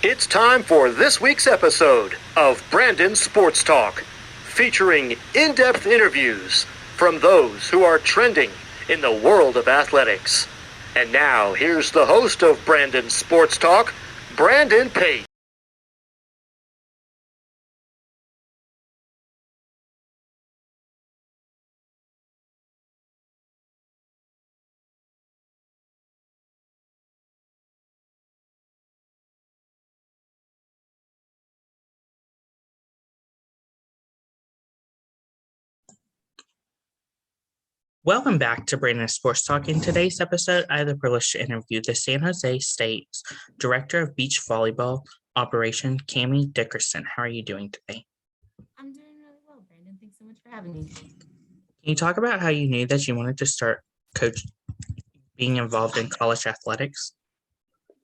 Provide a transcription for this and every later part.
It's time for this week's episode of Brandon Sports Talk, featuring in-depth interviews from those who are trending in the world of athletics. And now, here's the host of Brandon Sports Talk, Brandon Pate. Welcome back to Brandon Sports Talk. In today's episode, I have the privilege to interview the San Jose State's Director of Beach Volleyball Operation, Kami Dickerson. How are you doing today? I'm doing really well, Brandon. Thanks so much for having me. Can you talk about how you knew that you wanted to start being involved in college athletics?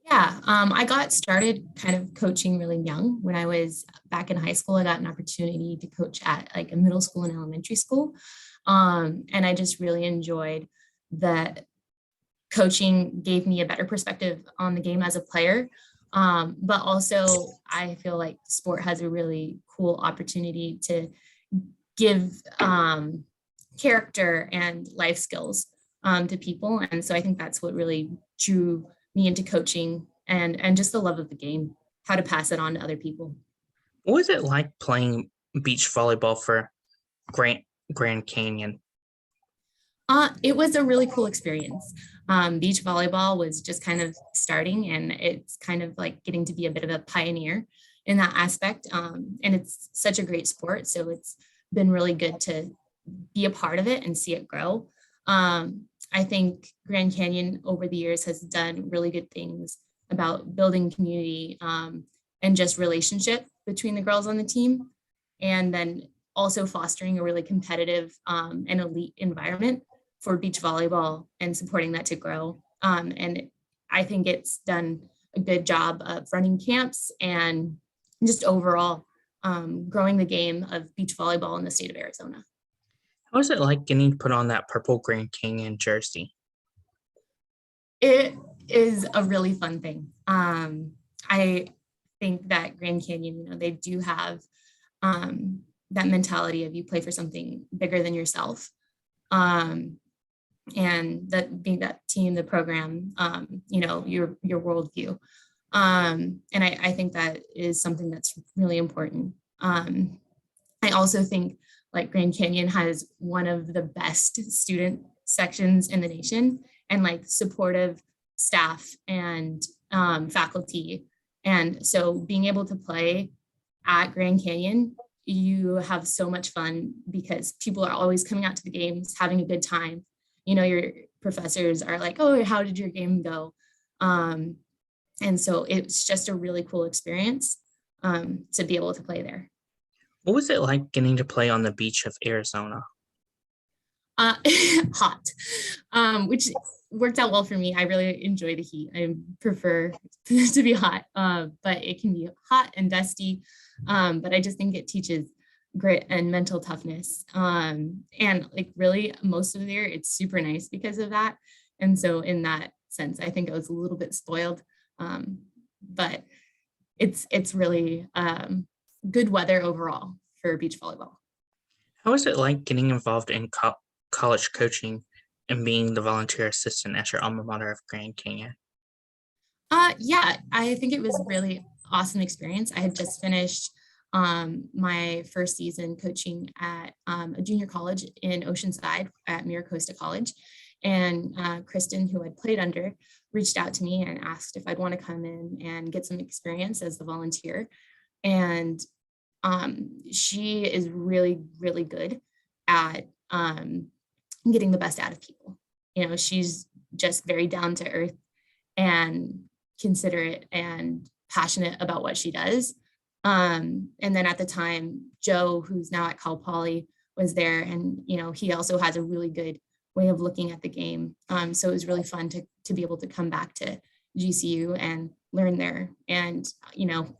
Yeah, I got started kind of coaching really young. When I was back in high school, I got an opportunity to coach at like a middle school and elementary school. And I just really enjoyed that coaching gave me a better perspective on the game as a player. But also, I feel like sport has a really cool opportunity to give character and life skills to people. And so I think that's what really drew me into coaching and just the love of the game, how to pass it on to other people. What was it like playing beach volleyball for Grand Canyon? It was a really cool experience. Beach volleyball was just kind of starting, and it's kind of like getting to be a bit of a pioneer in that aspect. And it's such a great sport. So it's been really good to be a part of it and see it grow. I think Grand Canyon over the years has done really good things about building community and just relationship between the girls on the team. And then also fostering a really competitive and elite environment for beach volleyball and supporting that to grow. And I think it's done a good job of running camps and just overall growing the game of beach volleyball in the state of Arizona. How was it like getting put on that purple Grand Canyon jersey? It is a really fun thing. I think that Grand Canyon, they do have that mentality of you play for something bigger than yourself. And that being that team, the program, your worldview. And I think that is something that's really important. I also think like Grand Canyon has one of the best student sections in the nation, and like supportive staff and faculty. And so being able to play at Grand Canyon, you have so much fun because people are always coming out to the games, having a good time. Your professors are like, oh, how did your game go? And so it's just a really cool experience to be able to play there. What was it like getting to play on the beach of Arizona? Hot, which worked out well for me. I really enjoy the heat. I prefer to be hot, but it can be hot and dusty. But I just think it teaches grit and mental toughness. And like really most of the year, it's super nice because of that. And so in that sense, I think I was a little bit spoiled, but it's really good weather overall for beach volleyball. How was it like getting involved in college coaching and being the volunteer assistant at your alma mater of Grand Canyon? Yeah, I think it was really awesome experience. I had just finished my first season coaching at a junior college in Oceanside at Miracosta College. And Kristen, who I'd played under, reached out to me and asked if I'd want to come in and get some experience as the volunteer. And she is really, really good at getting the best out of people. She's just very down to earth and considerate and passionate about what she does. And then at the time, Joe, who's now at Cal Poly, was there. And, he also has a really good way of looking at the game. So it was really fun to be able to come back to GCU and learn there. And,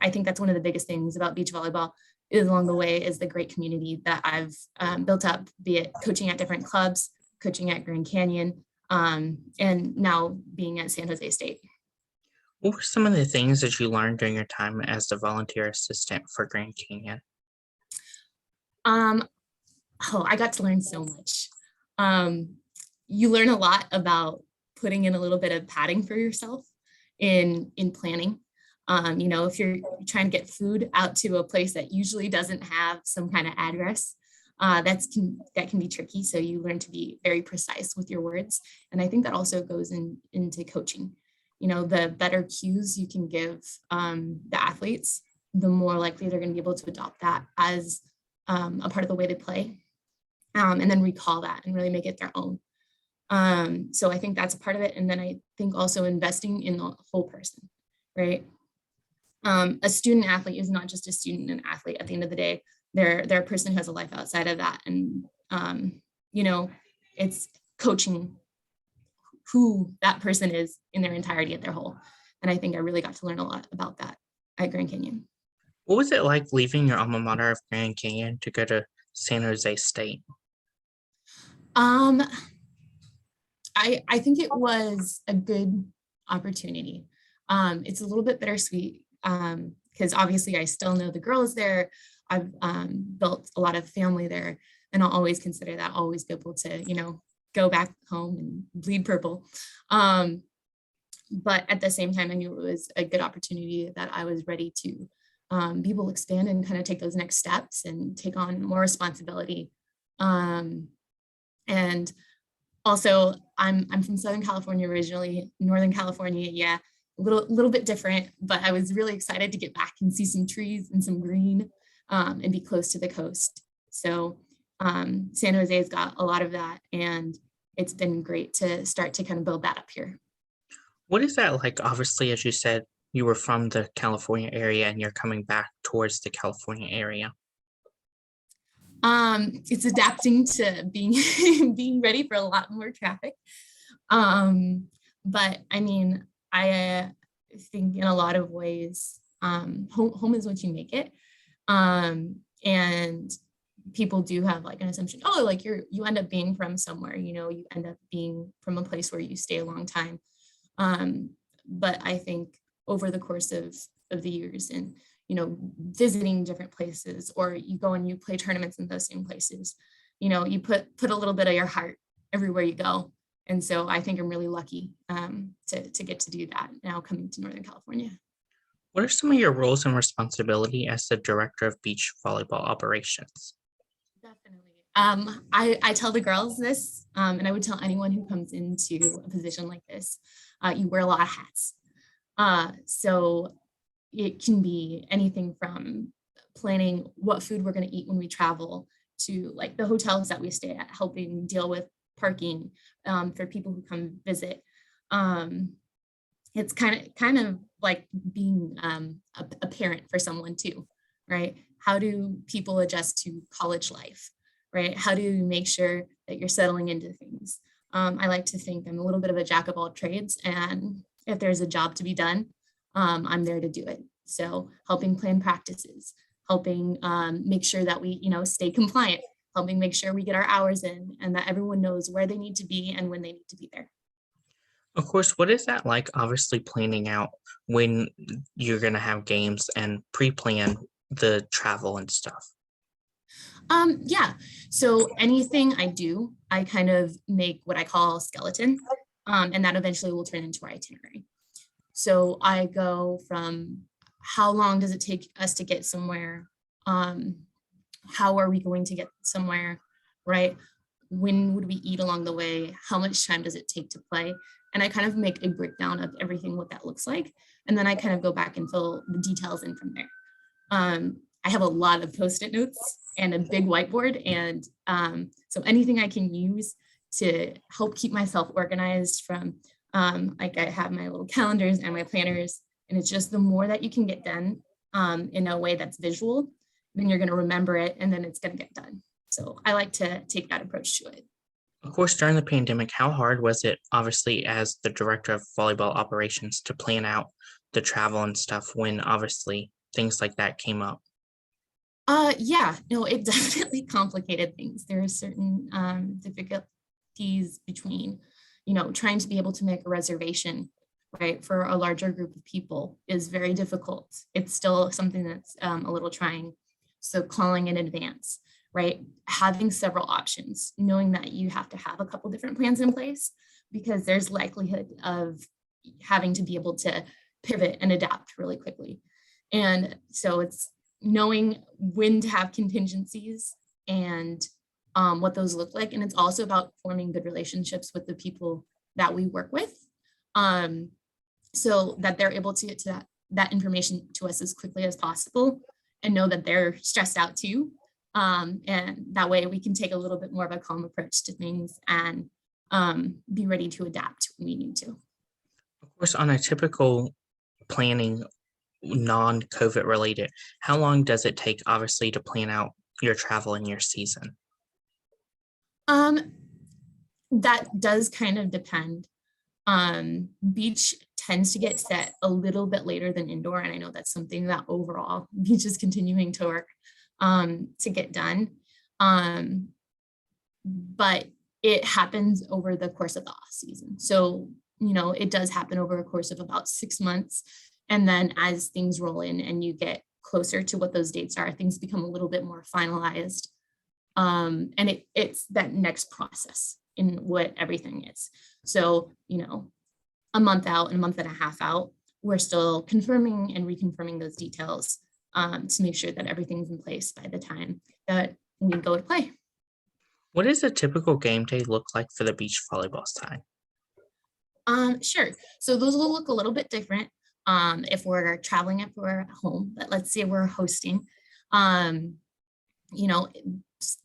I think that's one of the biggest things about beach volleyball is along the way is the great community that I've built up, be it coaching at different clubs, coaching at Grand Canyon, and now being at San Jose State. What were some of the things that you learned during your time as the volunteer assistant for Grand Canyon? Um, I got to learn so much. Um, you learn a lot about putting in a little bit of padding for yourself in planning. If you're trying to get food out to a place that usually doesn't have some kind of address, that can be tricky. So you learn to be very precise with your words, and I think that also goes into coaching. The better cues you can give the athletes, the more likely they're going to be able to adopt that as a part of the way they play, and then recall that and really make it their own. So I think that's a part of it. And then I think also investing in the whole person, right? A student athlete is not just a student and athlete at the end of the day. They're a person who has a life outside of that. And, it's coaching who that person is in their entirety at their whole. And I think I really got to learn a lot about that at Grand Canyon. What was it like leaving your alma mater of Grand Canyon to go to San Jose State? I think it was a good opportunity. It's a little bit bittersweet because obviously I still know the girls there. I've built a lot of family there, and I'll always consider that, always be able to, go back home and bleed purple. But at the same time, I knew it was a good opportunity that I was ready to be able to expand and kind of take those next steps and take on more responsibility. And also, I'm from Southern California originally. Northern California, yeah, a little bit different, but I was really excited to get back and see some trees and some green and be close to the coast. So San Jose's got a lot of that, and it's been great to start to kind of build that up here. What is that like? Obviously, as you said, you were from the California area and you're coming back towards the California area. It's adapting to being being ready for a lot more traffic. But I mean, I think in a lot of ways, home is what you make it. And people do have like an assumption, oh, like you end up being from somewhere, you end up being from a place where you stay a long time. But I think over the course of the years and visiting different places, or you go and you play tournaments in those same places, you put a little bit of your heart everywhere you go. And so I think I'm really lucky to get to do that now coming to Northern California. What are some of your roles and responsibility as the director of beach volleyball operations? Definitely. I tell the girls this, and I would tell anyone who comes into a position like this, you wear a lot of hats. So it can be anything from planning what food we're going to eat when we travel to like the hotels that we stay at, helping deal with parking for people who come visit. It's kind of like being a parent for someone too, right? How do people adjust to college life, right? How do you make sure that you're settling into things? I like to think I'm a little bit of a jack of all trades, and if there's a job to be done, I'm there to do it. So helping plan practices, helping make sure that we, stay compliant, helping make sure we get our hours in and that everyone knows where they need to be and when they need to be there. Of course, what is that like, obviously planning out when you're going to have games and pre-plan the travel and stuff? Yeah, so anything I do, I kind of make what I call a skeleton, and that eventually will turn into our itinerary. So I go from how long does it take us to get somewhere? How are we going to get somewhere, right? When would we eat along the way? How much time does it take to play? And I kind of make a breakdown of everything, what that looks like. And then I kind of go back and fill the details in from there. I have a lot of Post-it notes and a big whiteboard. And so anything I can use to help keep myself organized from, like I have my little calendars and my planners, and it's just the more that you can get done in a way that's visual, then you're going to remember it and then it's going to get done. So I like to take that approach to it. Of course, during the pandemic, how hard was it, obviously, as the director of volleyball operations to plan out the travel and stuff when obviously things like that came up? Yeah, no, it definitely complicated things. There are certain difficulties between, trying to be able to make a reservation, right, for a larger group of people is very difficult. It's still something that's a little trying. So calling in advance, right? Having several options, knowing that you have to have a couple different plans in place because there's likelihood of having to be able to pivot and adapt really quickly. And so it's knowing when to have contingencies and what those look like. And it's also about forming good relationships with the people that we work with, so that they're able to get to that information to us as quickly as possible and know that they're stressed out too. And that way we can take a little bit more of a calm approach to things and be ready to adapt when we need to. Of course, on a typical planning, non-COVID related, how long does it take, obviously, to plan out your travel and your season? That does kind of depend. Beach tends to get set a little bit later than indoor, and I know that's something that overall beach is continuing to work to get done. But it happens over the course of the off season. So, it does happen over a course of about 6 months. And then as things roll in and you get closer to what those dates are, things become a little bit more finalized. And it's that next process in what everything is. So, a month out and a month and a half out, we're still confirming and reconfirming those details to make sure that everything's in place by the time that we go to play. What does a typical game day look like for the beach volleyball side? Sure. So those will look a little bit different if we're traveling, if we're at home, but let's say we're hosting.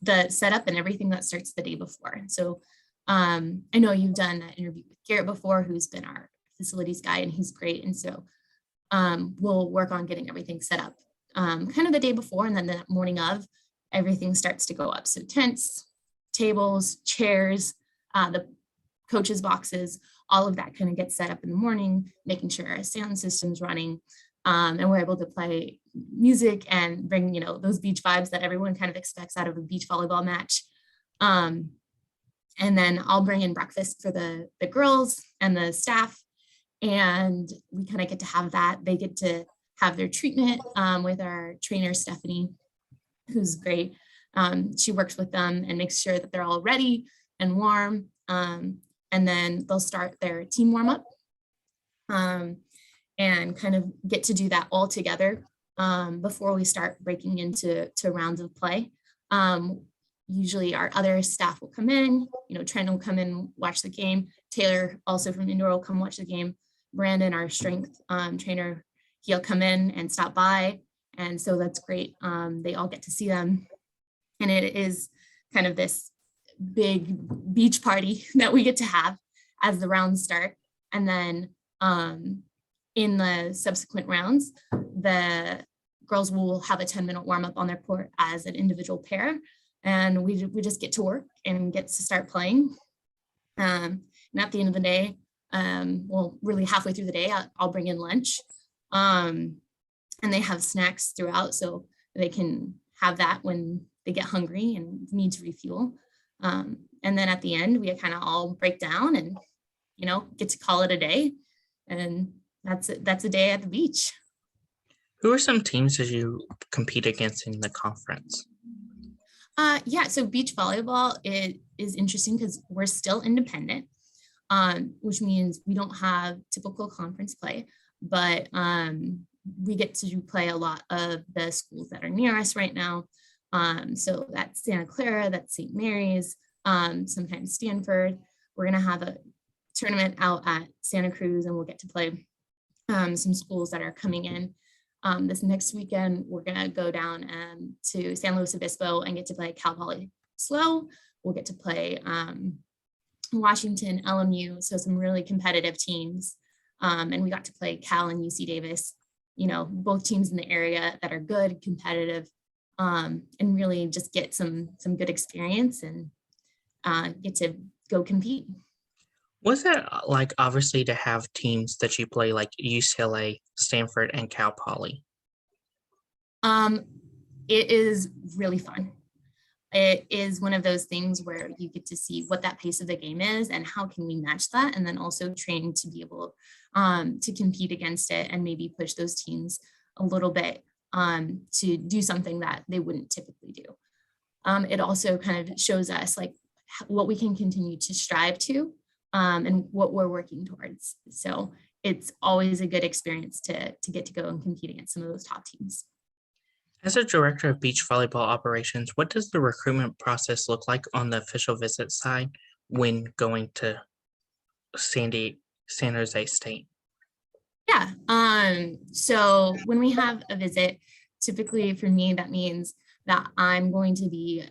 The setup and everything that starts the day before. So I know you've done an interview with Garrett before, who's been our facilities guy, and he's great. And so we'll work on getting everything set up kind of the day before, and then the morning of, everything starts to go up. So tents, tables, chairs, the coaches' boxes, all of that kind of gets set up in the morning, making sure our sound system's running. And we're able to play music and bring, those beach vibes that everyone kind of expects out of a beach volleyball match. And then I'll bring in breakfast for the girls and the staff. And we kind of get to have that. They get to have their treatment with our trainer, Stephanie, who's great. She works with them and makes sure that they're all ready and warm. And then they'll start their team warm up. And kind of get to do that all together before we start breaking into rounds of play. Usually our other staff will come in, Trent will come in, watch the game. Taylor, also from indoor, will come watch the game. Brandon, our strength trainer, he'll come in and stop by. And so that's great. They all get to see them. And it is kind of this big beach party that we get to have as the rounds start. And then in the subsequent rounds, the girls will have a 10-minute warm up on their court as an individual pair. And we just get to work and get to start playing. And at the end of the day, really halfway through the day, I'll bring in lunch. And they have snacks throughout, so they can have that when they get hungry and need to refuel. And then at the end, we kind of all break down and, get to call it a day. And that's a day at the beach. Who are some teams that you compete against in the conference? So beach volleyball is interesting because we're still independent, which means we don't have typical conference play, but we get to play a lot of the schools that are near us right now. So that's Santa Clara, that's St. Mary's, sometimes Stanford. We're going to have a tournament out at Santa Cruz, and we'll get to play some schools that are coming in. This next weekend, we're going to go down to San Luis Obispo and get to play Cal Poly Slow. We'll get to play Washington, LMU, so some really competitive teams. And we got to play Cal and UC Davis, both teams in the area that are good, competitive, and really just get some good experience and get to go compete. What's that like, obviously, to have teams that you play like UCLA, Stanford, and Cal Poly? It is really fun. it is one of those things where you get to see what that pace of the game is and how can we match that, and then also train to be able to compete against it and maybe push those teams a little bit to do something that they wouldn't typically do. It also kind of shows us like what we can continue to strive to and what we're working towards. So it's always a good experience to get to go and compete against some of those top teams. As a director of beach volleyball operations, what does the recruitment process look like on the official visit side when going to San Jose State? Yeah. So when we have a visit, typically for me, that means that I'm going to be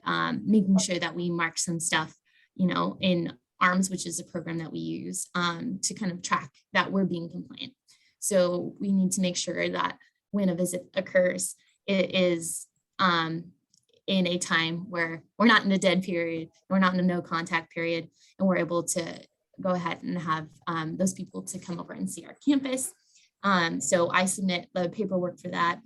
making sure that we mark some stuff, in ARMS, which is a program that we use to kind of track that we're being compliant. So we need to make sure that when a visit occurs, it is in a time where we're not in a dead period, we're not in a no contact period, and we're able to go ahead and have those people to come over and see our campus. So I submit the paperwork for that,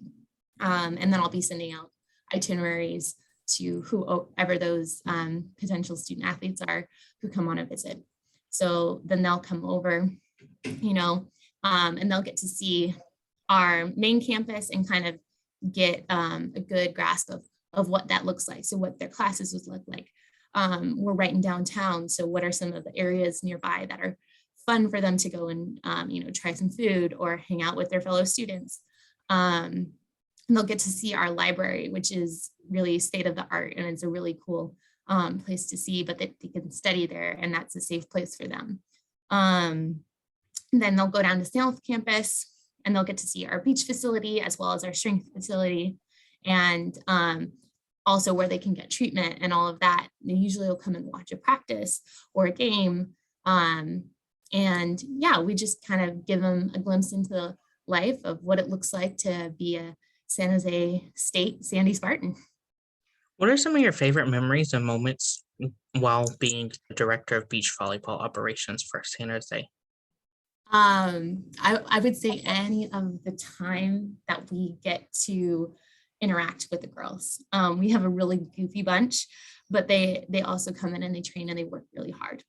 and then I'll be sending out itineraries to whoever those potential student athletes are who come on a visit. So then they'll come over, and they'll get to see our main campus and kind of get a good grasp of what that looks like. So what their classes would look like. We're right in downtown. So what are some of the areas nearby that are fun for them to go and, try some food or hang out with their fellow students. And they'll get to see our library, which is really state of the art. And it's a really cool place to see, but they can study there and that's a safe place for them. Then they'll go down to South Campus and they'll get to see our beach facility as well as our strength facility, and also where they can get treatment and all of that. They usually will come and watch a practice or a game. And yeah, we just kind of give them a glimpse into the life of what it looks like to be a San Jose State Sandy Spartan. What are some of your favorite memories and moments while being the director of beach volleyball operations for San Jose? I would say any of the time that we get to interact with the girls. We have a really goofy bunch, but they also come in and they train and they work really hard.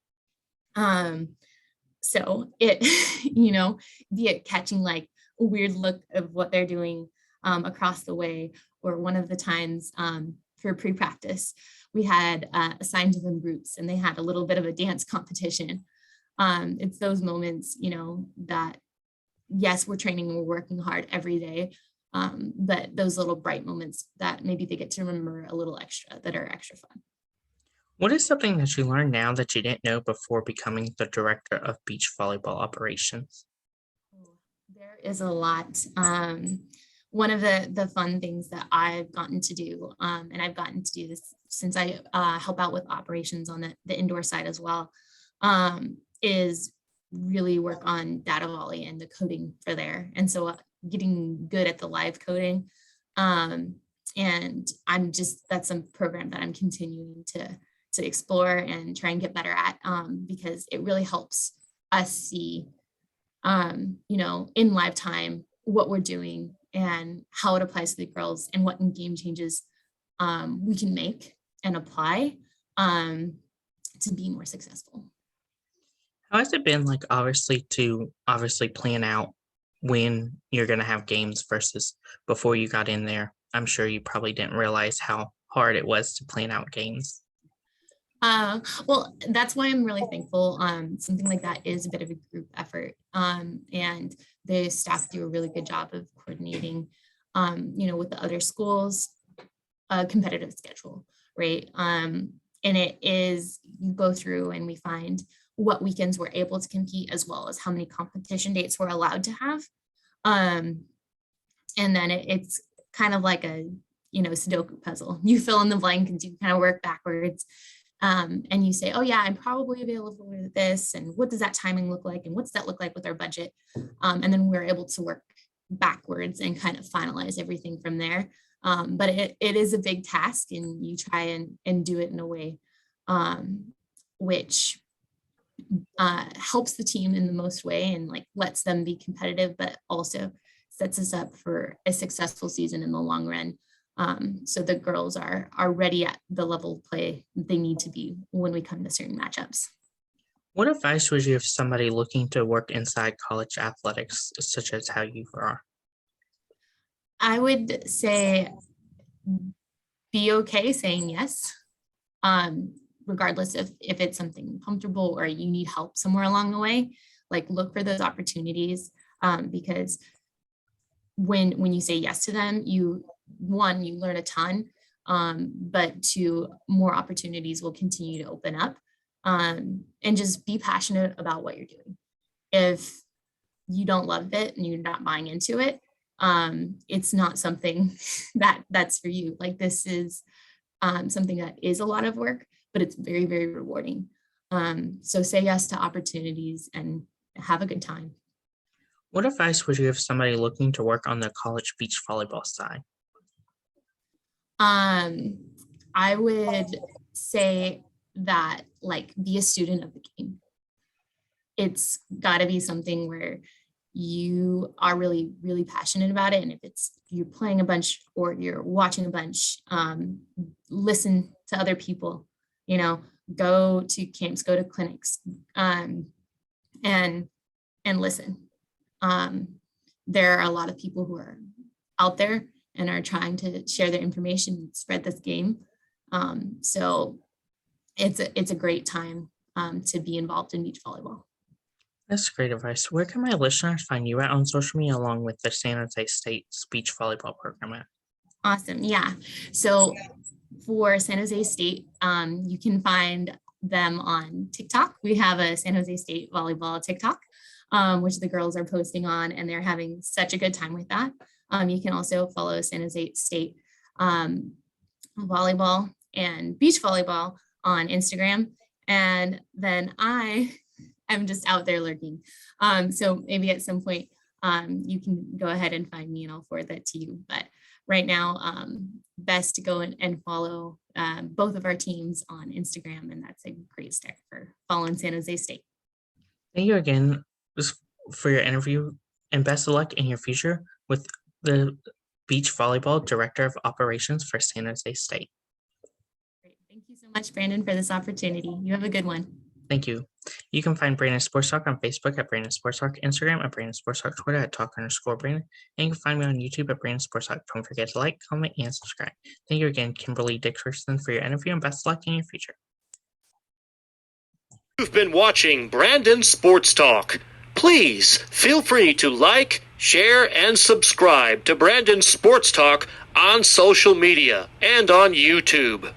So it, be it catching like a weird look of what they're doing across the way, or one of the times for pre-practice, we had assigned to them groups and they had a little bit of a dance competition. It's those moments, that yes, we're training and we're working hard every day, but those little bright moments that maybe they get to remember a little extra that are extra fun. What is something that you learned now that you didn't know before becoming the director of beach volleyball operations? There is a lot. One of the fun things that I've gotten to do, and I've gotten to do this since I help out with operations on the indoor side as well, is really work on data volley and the coding for there. And so getting good at the live coding. And that's a program that I'm continuing to explore and try and get better at, because it really helps us see, in live time, what we're doing and how it applies to the girls and what game changes we can make and apply to be more successful. How has it been to plan out when you're going to have games versus before you got in there? I'm sure you probably didn't realize how hard it was to plan out games. Well, that's why I'm really thankful. Something like that is a bit of a group effort. And the staff do a really good job of coordinating, with the other schools, a competitive schedule, right? And it is, you go through and we find what weekends we're able to compete as well as how many competition dates we're allowed to have. And then it's kind of like a, Sudoku puzzle. You fill in the blank and you kind of work backwards. And you say, oh yeah, I'm probably available for this. And what does that timing look like? And what's that look like with our budget? And then we're able to work backwards and kind of finalize everything from there. But it is a big task and you try and do it in a way which helps the team in the most way and like lets them be competitive, but also sets us up for a successful season in the long run. So the girls are ready at the level of play they need to be when we come to certain matchups. What advice would you give somebody looking to work inside college athletics, such as how you are? I would say be okay saying yes, regardless if it's something comfortable or you need help somewhere along the way. Like, look for those opportunities, because when you say yes to them, you learn a ton, but two, more opportunities will continue to open up, and just be passionate about what you're doing. If you don't love it and you're not buying into it, it's not something that's for you. Like, this is something that is a lot of work, but it's very, very rewarding. So say yes to opportunities and have a good time. What advice would you give somebody looking to work on the college beach volleyball side? I would say that, like, be a student of the game. It's got to be something where you are really, really passionate about it. And if you're playing a bunch or you're watching a bunch, listen to other people, go to camps, go to clinics, and listen. There are a lot of people who are out there and are trying to share their information and spread this game. So it's a great time to be involved in beach volleyball. That's great advice. Where can my listeners find you at on social media, along with the San Jose State beach volleyball program at? Awesome. Yeah. So for San Jose State, you can find them on TikTok. We have a San Jose State volleyball TikTok, which the girls are posting on, and they're having such a good time with that. You can also follow San Jose State volleyball and beach volleyball on Instagram. And then I'm just out there lurking. So maybe at some point you can go ahead and find me and I'll forward that to you. But right now, best to go and follow both of our teams on Instagram. And that's a great start for following San Jose State. Thank you again for your interview, and best of luck in your future with the beach volleyball director of operations for San Jose State. Great. Thank you so much, Brandon, for this opportunity. You have a good one. Thank you. You can find Brandon Sports Talk on Facebook at Brandon Sports Talk, Instagram at Brandon Sports Talk, Twitter at Talk_Brandon, and you can find me on YouTube at Brandon Sports Talk. Don't forget to like, comment, and subscribe. Thank you again, Kami Dickerson, for your interview, and best of luck in your future. You've been watching Brandon Sports Talk. Please feel free to like, share, and subscribe to Brandon Sports Talk on social media and on YouTube.